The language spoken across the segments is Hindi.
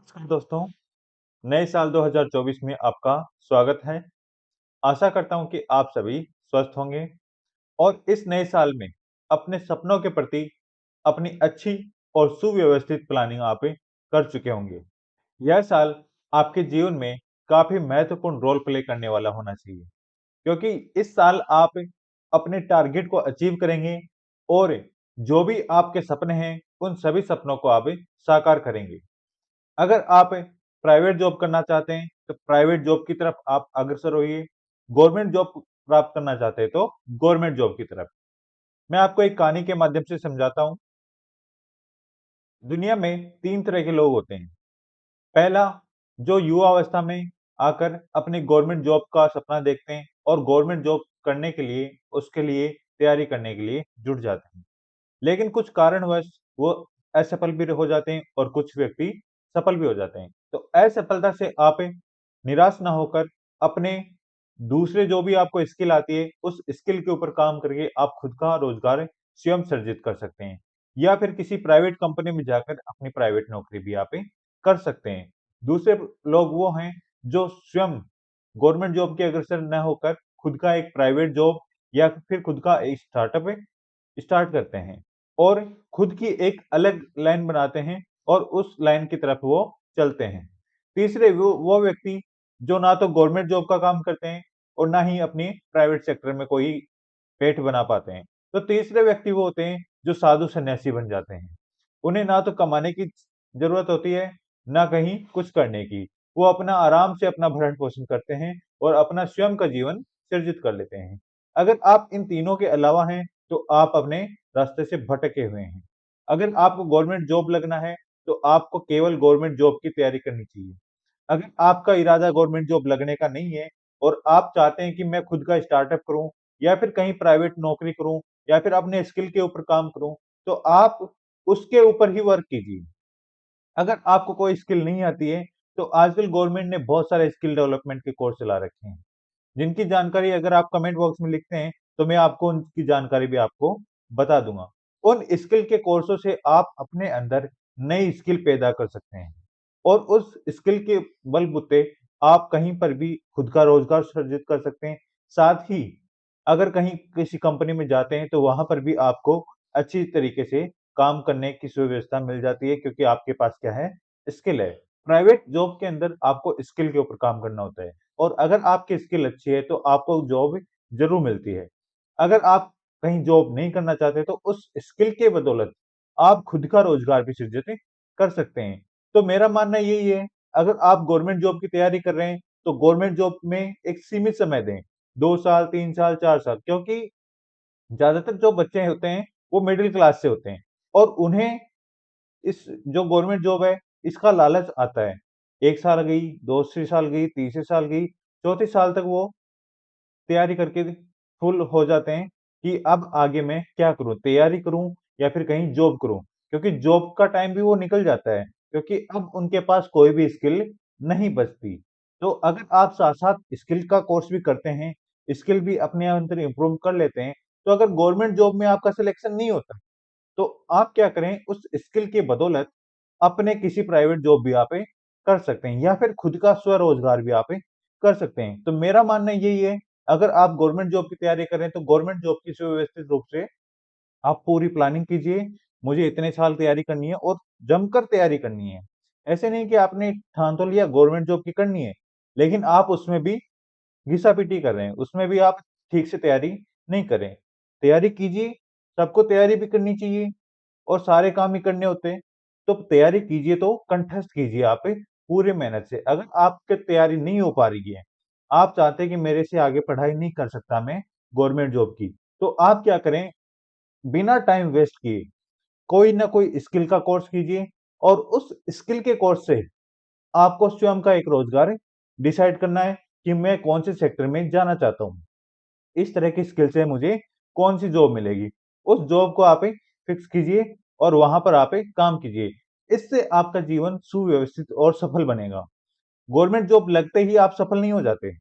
नमस्कार दोस्तों, नए साल 2024 में आपका स्वागत है। आशा करता हूँ कि आप सभी स्वस्थ होंगे और इस नए साल में अपने सपनों के प्रति अपनी अच्छी और सुव्यवस्थित प्लानिंग आप कर चुके होंगे। यह साल आपके जीवन में काफ़ी महत्वपूर्ण रोल प्ले करने वाला होना चाहिए, क्योंकि इस साल आप अपने टारगेट को अचीव करेंगे और जो भी आपके सपने हैं, उन सभी सपनों को आप साकार करेंगे। अगर आप प्राइवेट जॉब करना चाहते हैं, तो प्राइवेट जॉब की तरफ आप अग्रसर होइए। गवर्नमेंट जॉब प्राप्त करना चाहते हैं, तो गवर्नमेंट जॉब की तरफ। मैं आपको एक कहानी के माध्यम से समझाता हूँ। दुनिया में 3 तरह के लोग होते हैं। पहला, जो युवा अवस्था में आकर अपनी गवर्नमेंट जॉब का सपना देखते हैं और गवर्नमेंट जॉब करने के लिए, उसके लिए तैयारी करने के लिए जुट जाते हैं। लेकिन कुछ कारणवश वो असफल भी हो जाते हैं और कुछ व्यक्ति सफल भी हो जाते हैं। तो असफलता से आप निराश ना होकर अपने दूसरे जो भी आपको स्किल आती है, उस स्किल के ऊपर काम करके आप खुद का रोजगार स्वयं सृजित कर सकते हैं। या फिर किसी प्राइवेट कंपनी में जाकर अपनी प्राइवेट नौकरी भी आप कर सकते हैं। दूसरे लोग वो हैं जो स्वयं गवर्नमेंट जॉब के अग्रसर न होकर खुद का एक प्राइवेट जॉब या फिर खुद का एक स्टार्टअप स्टार्ट करते हैं और खुद की एक अलग लाइन बनाते हैं और उस लाइन की तरफ वो चलते हैं। तीसरे वो व्यक्ति जो ना तो गवर्नमेंट जॉब का काम करते हैं और ना ही अपनी प्राइवेट सेक्टर में कोई पेठ बना पाते हैं। तो तीसरे व्यक्ति वो होते हैं जो साधु सन्यासी बन जाते हैं। उन्हें ना तो कमाने की ज़रूरत होती है, ना कहीं कुछ करने की। वो अपना आराम से अपना भरण-पोषण करते हैं और अपना स्वयं का जीवन सृजित कर लेते हैं। अगर आप इन तीनों के अलावा हैं, तो आप अपने रास्ते से भटके हुए हैं। अगर आपको गवर्नमेंट जॉब लगना है, तो आपको केवल गवर्नमेंट जॉब की तैयारी करनी चाहिए। अगर आपका इरादा गवर्नमेंट जॉब लगने का नहीं है और आप चाहते हैं कि मैं खुद का स्टार्टअप करूँ या फिर कहीं प्राइवेट नौकरी करूँ या फिर अपने स्किल के ऊपर काम करूँ, तो आप उसके ऊपर ही वर्क कीजिए। अगर आपको कोई स्किल नहीं आती है, तो आजकल गवर्नमेंट ने बहुत सारे स्किल डेवलपमेंट के कोर्स चला रखे हैं, जिनकी जानकारी अगर आप कमेंट बॉक्स में लिखते हैं, तो मैं आपको उनकी जानकारी भी आपको बता दूँगा। उन स्किल के कोर्सों से आप अपने अंदर नई स्किल पैदा कर सकते हैं और उस स्किल के बलबूते आप कहीं पर भी खुद का रोज़गार सृजित कर सकते हैं। साथ ही अगर कहीं किसी कंपनी में जाते हैं, तो वहाँ पर भी आपको अच्छी तरीके से काम करने की सुव्यवस्था मिल जाती है क्योंकि आपके पास क्या है, स्किल है। प्राइवेट जॉब के अंदर आपको स्किल के ऊपर काम करना होता है और अगर आपकी स्किल अच्छी है, तो आपको जॉब ज़रूर मिलती है। अगर आप कहीं जॉब नहीं करना चाहते, तो उस स्किल के बदौलत आप खुद का रोज़गार भी सृजित कर सकते हैं। तो मेरा मानना यही है, अगर आप गवर्नमेंट जॉब की तैयारी कर रहे हैं, तो गवर्नमेंट जॉब में एक सीमित समय दें। 2 साल, 3 साल, 4 साल क्योंकि ज़्यादातर जो बच्चे होते हैं, वो मिडल क्लास से होते हैं और उन्हें इस जो गवर्नमेंट जॉब है, इसका लालच आता है। 1 साल गई, दूसरे साल गई, तीसरे साल गई, चौथे साल तक वो तैयारी करके फुल हो जाते हैं कि अब आगे मैं क्या करूँ? तैयारी करूँ या फिर कहीं जॉब करूँ? क्योंकि जॉब का टाइम भी वो निकल जाता है, क्योंकि अब उनके पास कोई भी स्किल नहीं बचती। तो अगर आप साथ-साथ स्किल का कोर्स भी करते हैं, स्किल भी अपने अंदर इम्प्रूव कर लेते हैं, तो अगर गवर्नमेंट जॉब में आपका सिलेक्शन नहीं होता, तो आप क्या करें उस स्किल की बदौलत अपने किसी प्राइवेट जॉब भी आप कर सकते हैं या फिर खुद का स्वरोजगार भी आप कर सकते हैं। तो मेरा मानना यही है, अगर आप गवर्नमेंट जॉब की तैयारी कर रहे हैं, तो गवर्नमेंट जॉब की सुव्यवस्थित रूप से आप पूरी प्लानिंग कीजिए, मुझे इतने साल तैयारी करनी है और जमकर तैयारी करनी है। ऐसे नहीं कि आपने ठान तो लिया गवर्नमेंट जॉब की करनी है, लेकिन आप उसमें भी घिसा-पिटी कर रहे हैं, उसमें भी आप ठीक से तैयारी नहीं कर रहे हैं। तैयारी कीजिए, सबको तैयारी भी करनी चाहिए और सारे काम ही करने होते हैं। तो तैयारी कीजिए तो कंठस्थ कीजिए आप पूरी मेहनत से। अगर आपकी तैयारी नहीं हो पा रही है, आप चाहते हैं कि मेरे से आगे पढ़ाई नहीं कर सकता मैं गवर्नमेंट जॉब की, तो आप क्या करें, बिना टाइम वेस्ट किए कोई ना कोई स्किल का कोर्स कीजिए और उस स्किल के कोर्स से आपको स्वयं का एक रोज़गार डिसाइड करना है कि मैं कौन-से सेक्टर में जाना चाहता हूँ। इस तरह की स्किल से मुझे कौन-सी जॉब मिलेगी। उस जॉब को आप फिक्स कीजिए और वहाँ पर आप काम कीजिए। इससे आपका जीवन सुव्यवस्थित और सफल बनेगा। गवर्नमेंट जॉब लगते ही आप सफल नहीं हो जाते।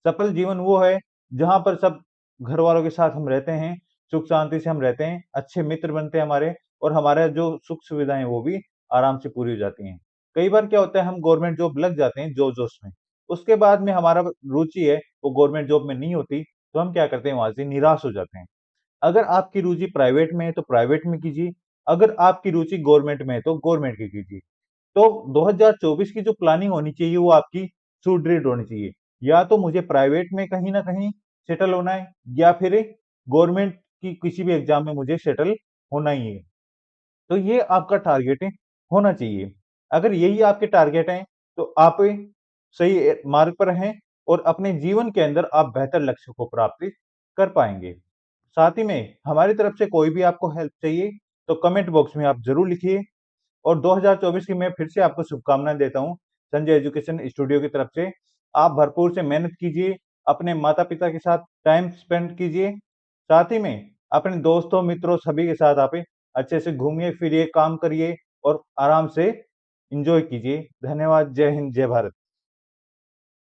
सफल जीवन वो है जहाँ पर सब घरवालों के साथ हम रहते हैं, सुख शांति से हम रहते हैं, अच्छे मित्र बनते हैं हमारे और हमारा जो सुख सुविधाएँ वो भी आराम से पूरी हो जाती हैं। कई बार क्या होता है हम गवर्नमेंट जॉब लग जाते हैं जोश-जोश में, उसके बाद में हमारा रुचि है वो गवर्नमेंट जॉब में नहीं होती, तो हम क्या करते हैं वहाँ से निराश हो जाते हैं। अगर आपकी रुचि प्राइवेट में है तो प्राइवेट में कीजिए, अगर आपकी रुचि गवर्नमेंट में है तो गवर्नमेंट की कीजिए। तो 2024 की जो प्लानिंग होनी चाहिए वो आपकी सुदृढ़ होनी चाहिए। या तो मुझे प्राइवेट में कहीं न कहीं सेटल होना है या फिर गवर्नमेंट की किसी भी एग्ज़ाम में मुझे सेटल होना ही है। तो ये आपका टारगेट होना चाहिए। अगर यही आपके टारगेट हैं, तो आप सही मार्ग पर हैं और अपने जीवन के अंदर आप बेहतर लक्ष्य को प्राप्त कर पाएँगे। साथ ही में हमारी तरफ से कोई भी आपको हेल्प चाहिए, तो कमेंट बॉक्स में आप ज़रूर लिखिए और 2024 की मैं फिर से आपको शुभकामनाएँ देता हूँ, संजय एजुकेशन स्टूडियो की तरफ से। आप भरपूर से मेहनत कीजिए, अपने माता-पिता के साथ टाइम स्पेंड कीजिए, साथ ही में अपने दोस्तों, मित्रों सभी के साथ आप अच्छे से घूमिए-फिरिए, काम करिए और आराम से एन्जॉय कीजिए। धन्यवाद। जय हिंद, जय भारत।